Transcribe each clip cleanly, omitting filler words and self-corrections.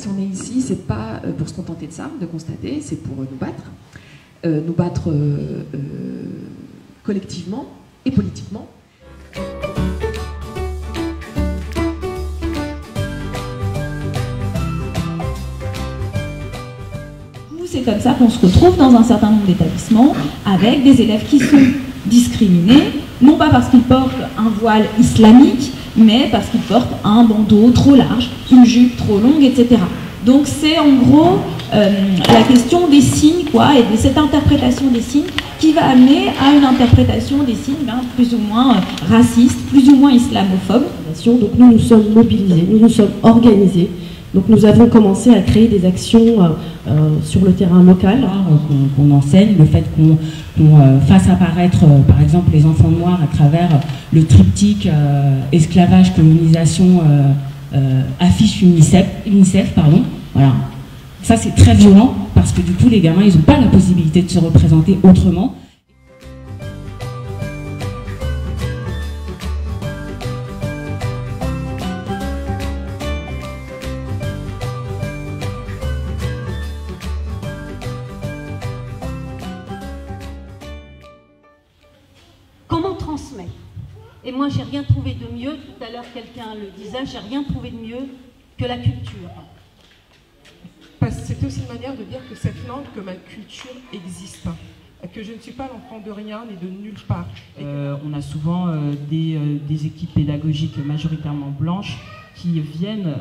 si on est ici, c'est pas pour se contenter de ça, de constater, c'est pour nous battre collectivement et politiquement. C'est comme ça qu'on se retrouve dans un certain nombre d'établissements avec des élèves qui sont discriminés, non pas parce qu'ils portent un voile islamique, mais parce qu'ils portent un bandeau trop large, une jupe trop longue, etc. Donc c'est en gros la question des signes, quoi, et de cette interprétation des signes qui va amener à une interprétation des signes plus ou moins racistes, plus ou moins islamophobes. Donc nous nous sommes mobilisés, nous nous sommes organisés. Donc nous avons commencé à créer des actions sur le terrain local. Qu'on enseigne, le fait qu'on fasse apparaître par exemple les enfants noirs à travers le triptyque esclavage, colonisation, affiche UNICEF, pardon. Voilà. Ça c'est très violent parce que du coup les gamins ils n'ont pas la possibilité de se représenter autrement. Comment transmettre? Et moi, j'ai rien trouvé de mieux, tout à l'heure quelqu'un le disait, j'ai rien trouvé de mieux que la culture. C'est aussi une manière de dire que cette langue, que ma culture existe, que je ne suis pas l'enfant de rien ni de nulle part. On a souvent des équipes pédagogiques majoritairement blanches qui viennent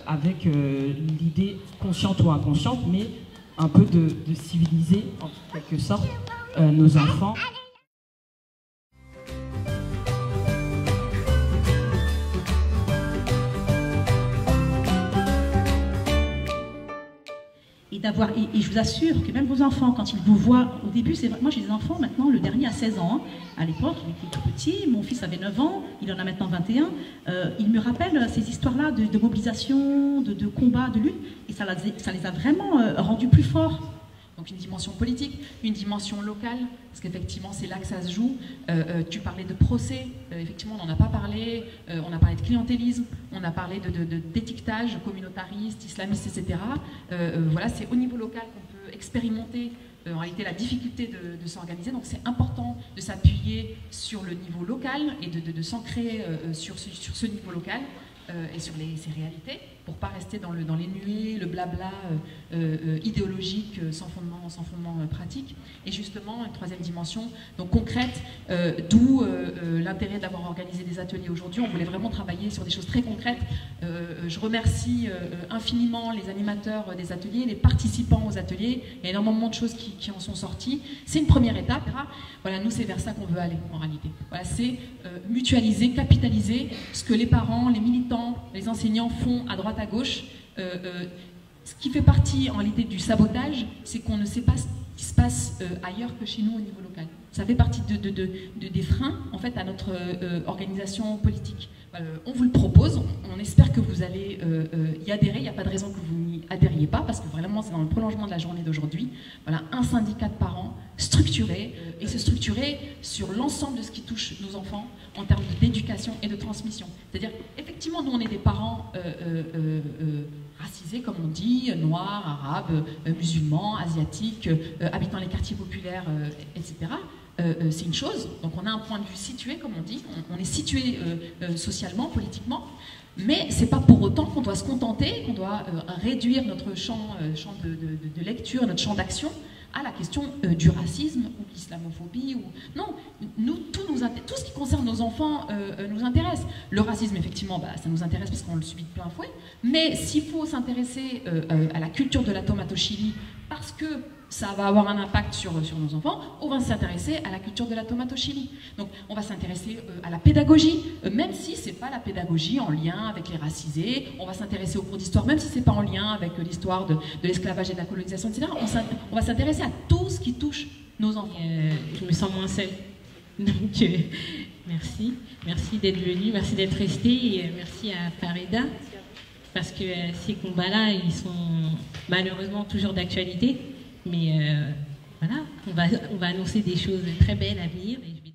avec l'idée consciente ou inconsciente, mais un peu de civiliser en quelque sorte nos enfants. Et je vous assure que même vos enfants, quand ils vous voient, au début, c'est vrai, moi j'ai des enfants maintenant, le dernier a 16 ans, hein. À l'époque il était tout petit, mon fils avait 9 ans, il en a maintenant 21, il me rappelle ces histoires-là de mobilisation, de combat, de lutte, et ça les a vraiment rendus plus forts. Donc une dimension politique, une dimension locale, parce qu'effectivement c'est là que ça se joue. Tu parlais de procès, effectivement on n'en a pas parlé, on a parlé de clientélisme, on a parlé d'étiquetage communautariste, islamiste, etc. Voilà, c'est au niveau local qu'on peut expérimenter en réalité la difficulté de s'organiser, donc c'est important de s'appuyer sur le niveau local et de s'ancrer sur ce niveau local. Et sur ces réalités, pour ne pas rester dans les nuées, le blabla idéologique sans fondement pratique. Et justement, une troisième dimension, donc concrète, d'où l'intérêt d'avoir organisé des ateliers aujourd'hui. On voulait vraiment travailler sur des choses très concrètes. Je remercie infiniment les animateurs des ateliers, les participants aux ateliers. Il y a énormément de choses qui en sont sorties. C'est une première étape. Voilà, nous, c'est vers ça qu'on veut aller, en réalité. Voilà, c'est mutualiser, capitaliser ce que les parents, les militants, les enseignants font à droite à gauche. Ce qui fait partie en réalité du sabotage, c'est qu'on ne sait pas ce qui se passe ailleurs que chez nous au niveau local. Ça fait partie des freins en fait à notre organisation politique. On vous le propose, on espère que vous allez y adhérer. Il n'y a pas de raison que vous n'y adhériez pas, parce que vraiment c'est dans le prolongement de la journée d'aujourd'hui. Voilà, un syndicat de parents structuré, et se structurer sur l'ensemble de ce qui touche nos enfants en termes d'éducation et de transmission. C'est-à-dire, effectivement, nous on est des parents racisés, comme on dit, noirs, arabes, musulmans, asiatiques, habitant les quartiers populaires, etc. C'est une chose, donc on a un point de vue situé, comme on dit, on est situé socialement, politiquement, mais c'est pas pour autant qu'on doit se contenter, qu'on doit réduire notre champ de lecture, notre champ d'action à la question du racisme ou de l'islamophobie. Non, nous, tout ce qui concerne nos enfants nous intéresse. Le racisme, effectivement, ça nous intéresse parce qu'on le subit de plein fouet, mais s'il faut s'intéresser à la culture de la tomate au chili, parce que ça va avoir un impact sur nos enfants, on va s'intéresser à la culture de la tomate au chili. Donc on va s'intéresser à la pédagogie, même si c'est pas la pédagogie en lien avec les racisés, on va s'intéresser aux cours d'histoire, même si c'est pas en lien avec l'histoire de l'esclavage et de la colonisation, etc. On va s'intéresser à tout ce qui touche nos enfants. Je me sens moins seule. Donc merci d'être venue, merci d'être restée, et merci à Farida, parce que ces combats-là, ils sont malheureusement toujours d'actualité. Mais voilà, on va annoncer des choses très belles à venir. Et